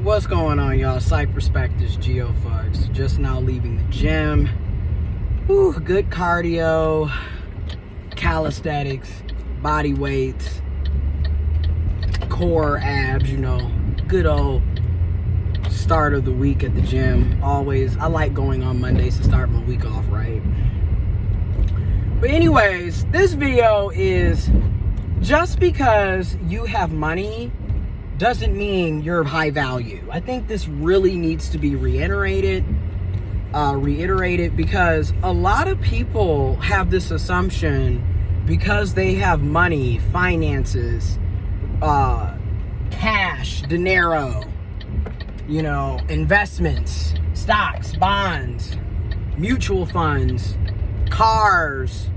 What's going on, y'all? Psych Perspectives, Geofucks. Just now leaving the gym. Whew, good cardio, calisthenics, body weights, core abs, good old start of the week at the gym. Always, I like going on Mondays to start my week off right. But anyways, this video is just because you have money doesn't mean you're high value. I think this really needs to be reiterated because a lot of people have this assumption because they have money, finances, cash, dinero, investments, stocks, bonds, mutual funds, cars,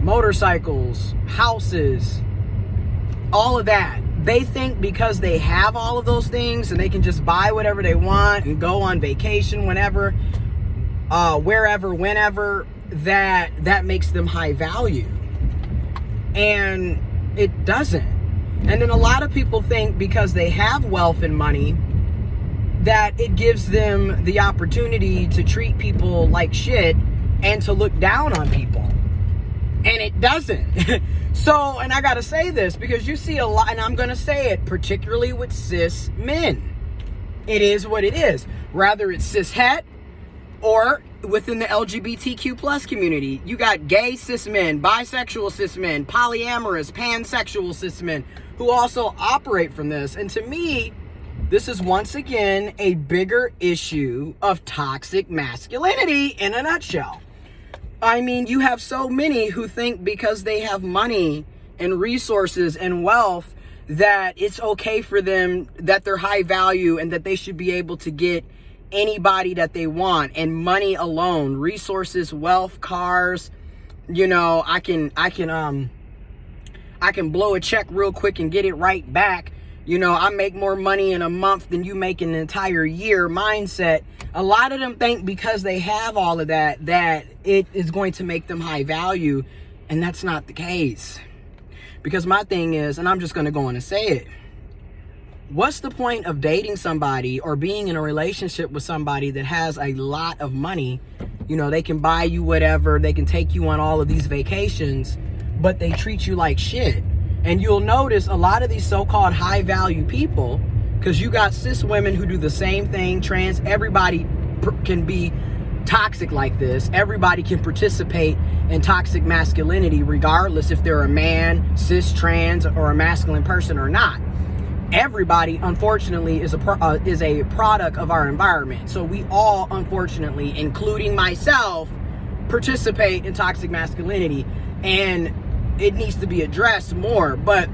motorcycles, houses, all of that. They think because they have all of those things and they can just buy whatever they want and go on vacation whenever, wherever, whenever, that makes them high value. And it doesn't. And then a lot of people think because they have wealth and money that it gives them the opportunity to treat people like shit and to look down on people. And it doesn't. So, and I gotta say this because you see a lot, and I'm gonna say it, particularly with cis men. It is what it is. Rather it's cis het or within the LGBTQ plus community. You got gay cis men, bisexual cis men, polyamorous, pansexual cis men who also operate from this. And to me, this is once again a bigger issue of toxic masculinity in a nutshell. I mean, you have so many who think because they have money and resources and wealth that it's okay for them, that they're high value and that they should be able to get anybody that they want. And money alone, resources, wealth, cars, I can blow a check real quick and get it right back. I make more money in a month than you make in an entire year mindset. A lot of them think because they have all of that it is going to make them high value. And that's not the case. Because my thing is, and I'm just going to go on and say it, what's the point of dating somebody or being in a relationship with somebody that has a lot of money? They can buy you whatever, they can take you on all of these vacations, but they treat you like shit. And you'll notice a lot of these so-called high value people, because you got cis women who do the same thing, trans, everybody can be toxic like this. Everybody can participate in toxic masculinity, regardless if they're a man, cis, trans, or a masculine person or not. Everybody, unfortunately, is a product of our environment. So we all, unfortunately, including myself, participate in toxic masculinity. And it needs to be addressed more. But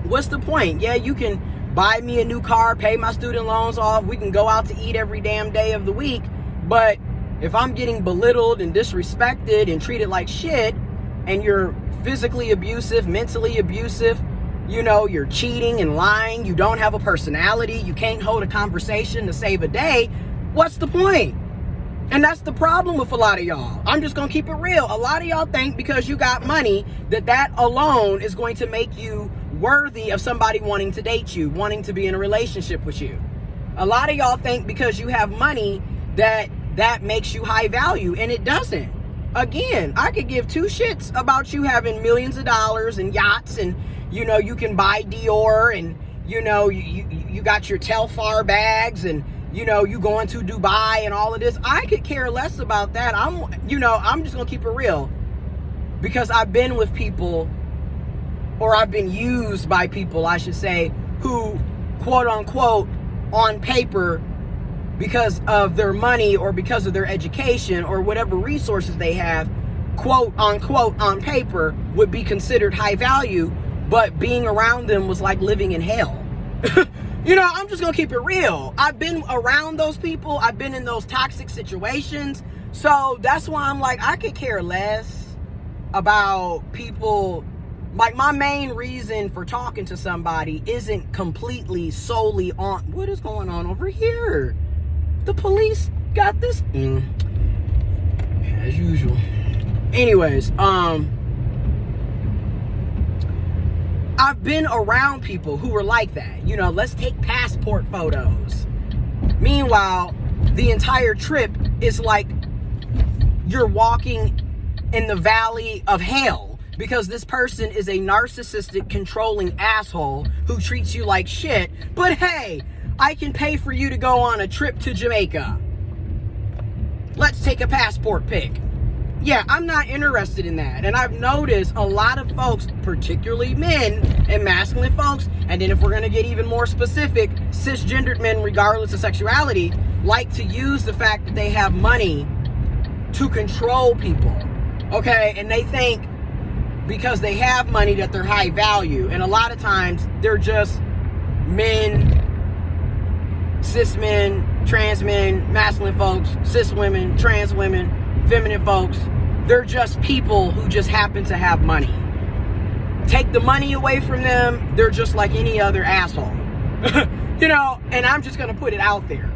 what's the point? Yeah, you can buy me a new car, pay my student loans off, we can go out to eat every damn day of the week, but if I'm getting belittled and disrespected and treated like shit, and you're physically abusive, mentally abusive, you're cheating and lying, you don't have a personality, you can't hold a conversation to save a day, what's the point? And that's the problem with a lot of y'all. I'm just gonna keep it real. A lot of y'all think because you got money that alone is going to make you worthy of somebody wanting to date you, wanting to be in a relationship with you. A lot of y'all think because you have money that makes you high value, and it doesn't. Again, I could give two shits about you having millions of dollars and yachts, and you can buy Dior, and you got your Telfar bags, and you going to Dubai and all of this. I could care less about that. I'm just gonna keep it real, because I've been with people, or I've been used by people, I should say, who quote unquote on paper, because of their money or because of their education or whatever resources they have, quote unquote on paper would be considered high value, but being around them was like living in hell. I'm just gonna keep it real. I've been around those people. I've been in those toxic situations. So that's why I'm like, I could care less about people. Like, my main reason for talking to somebody isn't completely solely on what is going on over here. The police got this as usual. Anyways, I've been around people who were like that. Let's take passport photos. Meanwhile, the entire trip is like you're walking in the valley of hell, because this person is a narcissistic, controlling asshole who treats you like shit. But hey, I can pay for you to go on a trip to Jamaica. Let's take a passport pic. Yeah, I'm not interested in that. And I've noticed a lot of folks, particularly men and masculine folks, and then if we're going to get even more specific, cisgendered men, regardless of sexuality, like to use the fact that they have money to control people. Okay? And they think because they have money that they're high value. And a lot of times they're just men, cis men, trans men, masculine folks, cis women, trans women, feminine folks. They're just people who just happen to have money. Take the money away from them, they're just like any other asshole. You know, and I'm just going to put it out there.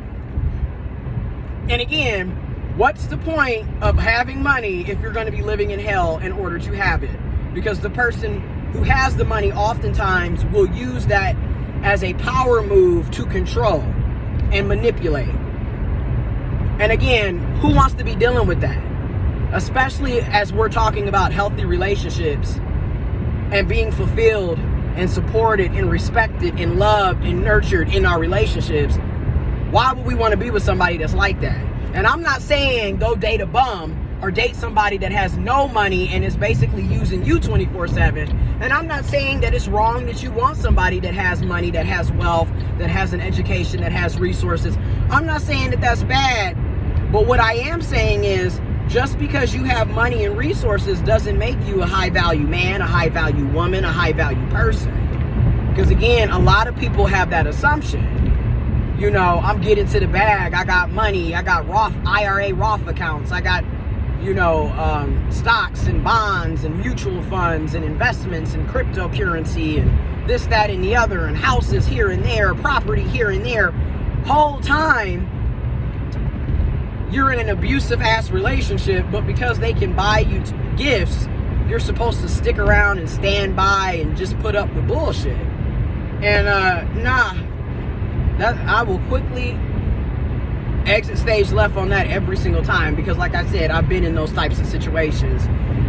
And again, what's the point of having money if you're going to be living in hell in order to have it? Because the person who has the money oftentimes will use that as a power move to control and manipulate. And again, who wants to be dealing with that? Especially as we're talking about healthy relationships and being fulfilled and supported and respected and loved and nurtured in our relationships. Why would we want to be with somebody that's like that? And I'm not saying go date a bum or date somebody that has no money and is basically using you 24/7. And I'm not saying that it's wrong that you want somebody that has money, that has wealth, that has an education, that has resources. I'm not saying that that's bad. But what I am saying is, just because you have money and resources doesn't make you a high value man, a high value woman, a high value person. Because again, a lot of people have that assumption. You know, I'm getting to the bag. I got money. I got IRA Roth accounts. I got, stocks and bonds and mutual funds and investments and cryptocurrency and this, that, and the other, and houses here and there, property here and there. Whole time, you're in an abusive ass relationship, but because they can buy you gifts, you're supposed to stick around and stand by and just put up the bullshit. And I will quickly exit stage left on that every single time, because like I said, I've been in those types of situations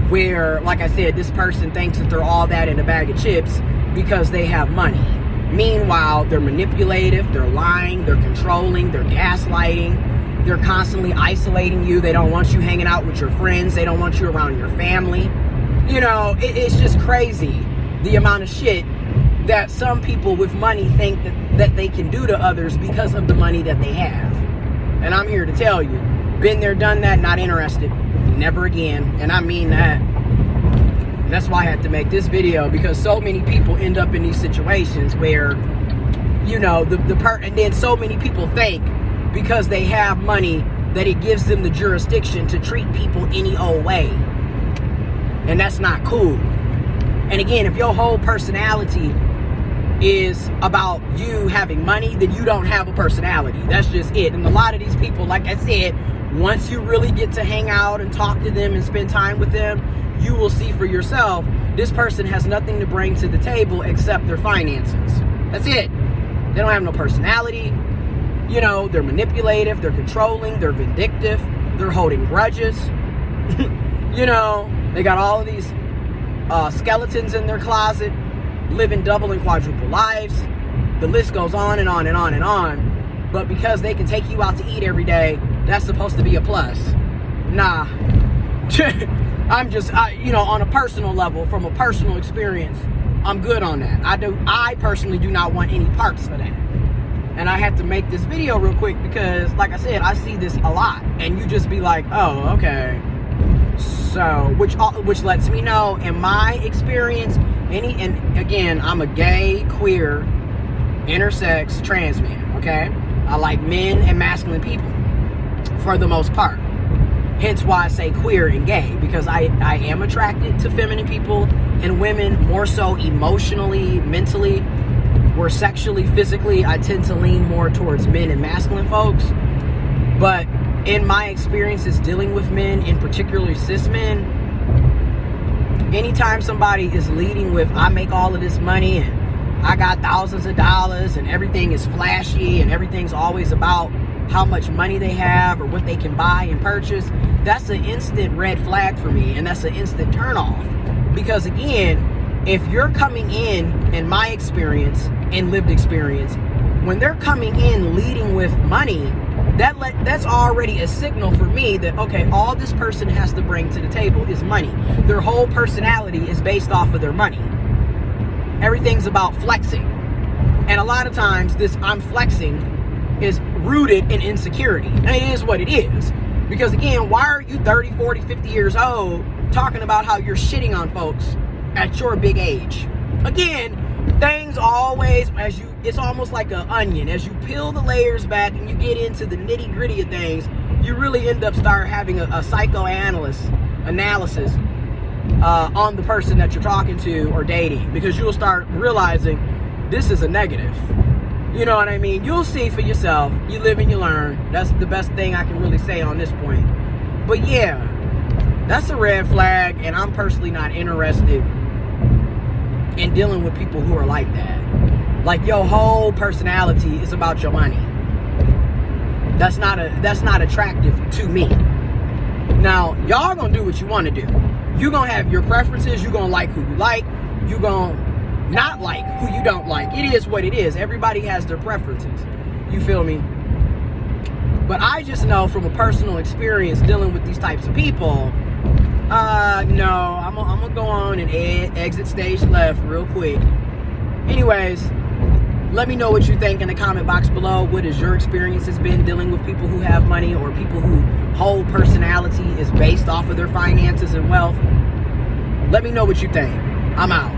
where, like I said, this person thinks that they're all that in a bag of chips because they have money. Meanwhile, they're manipulative, they're lying, they're controlling, they're gaslighting, they're constantly isolating you. They don't want you hanging out with your friends. They don't want you around your family. You know, it's just crazy the amount of shit that some people with money think that they can do to others because of the money that they have. And I'm here to tell you, been there, done that, not interested, never again. And I mean that. And that's why I had to make this video, because so many people end up in these situations where, you know, and then so many people think because they have money that it gives them the jurisdiction to treat people any old way. And that's not cool. And again, if your whole personality is about you having money, then you don't have a personality. That's just it. And a lot of these people, like I said, once you really get to hang out and talk to them and spend time with them, you will see for yourself, this person has nothing to bring to the table except their finances. That's it. They don't have no personality. You know, they're manipulative, they're controlling, they're vindictive, they're holding grudges. You know, they got all of these skeletons in their closet, living double and quadruple lives. The list goes on and on and on and on. But because they can take you out to eat every day, that's supposed to be a plus. Nah. I'm just, on a personal level, from a personal experience, I'm good on that. I personally do not want any parts of that. And I had to make this video real quick because, like I said, I see this a lot. And you just be like, oh, okay. So, which lets me know, in my experience, and again, I'm a gay, queer, intersex, trans man, okay? I like men and masculine people, for the most part. Hence why I say queer and gay, because I am attracted to feminine people and women, more so emotionally, mentally, where sexually, physically, I tend to lean more towards men and masculine folks. But in my experiences dealing with men, in particular cis men, anytime somebody is leading with, I make all of this money and I got thousands of dollars and everything is flashy and everything's always about how much money they have or what they can buy and purchase, that's an instant red flag for me, and that's an instant turnoff. Because again, if you're coming in my experience and lived experience, when they're coming in leading with money, that's already a signal for me that, okay, all this person has to bring to the table is money. Their whole personality is based off of their money. Everything's about flexing. And a lot of times this I'm flexing is rooted in insecurity. And it is what it is. Because again, why are you 30, 40, 50 years old talking about how you're shitting on folks at your big age? Again, things always, it's almost like an onion. As you peel the layers back and you get into the nitty gritty of things, you really end up start having a psychoanalysis on the person that you're talking to or dating, because you'll start realizing this is a negative. You know what I mean? You'll see for yourself. You live and you learn. That's the best thing I can really say on this point. But yeah, that's a red flag, and I'm personally not interested in dealing with people who are like that. Like, your whole personality is about your money. That's not attractive to me. Now, y'all gonna do what you want to do. You gonna have your preferences. You gonna like who you like. You gonna not like who you don't like. It is what it is. Everybody has their preferences. You feel me? But I just know from a personal experience dealing with these types of people, no, I'm gonna go on and exit stage left real quick. Anyways, let me know what you think in the comment box below. What has your experience has been dealing with people who have money, or people who whole personality is based off of their finances and wealth? Let me know what you think. I'm out.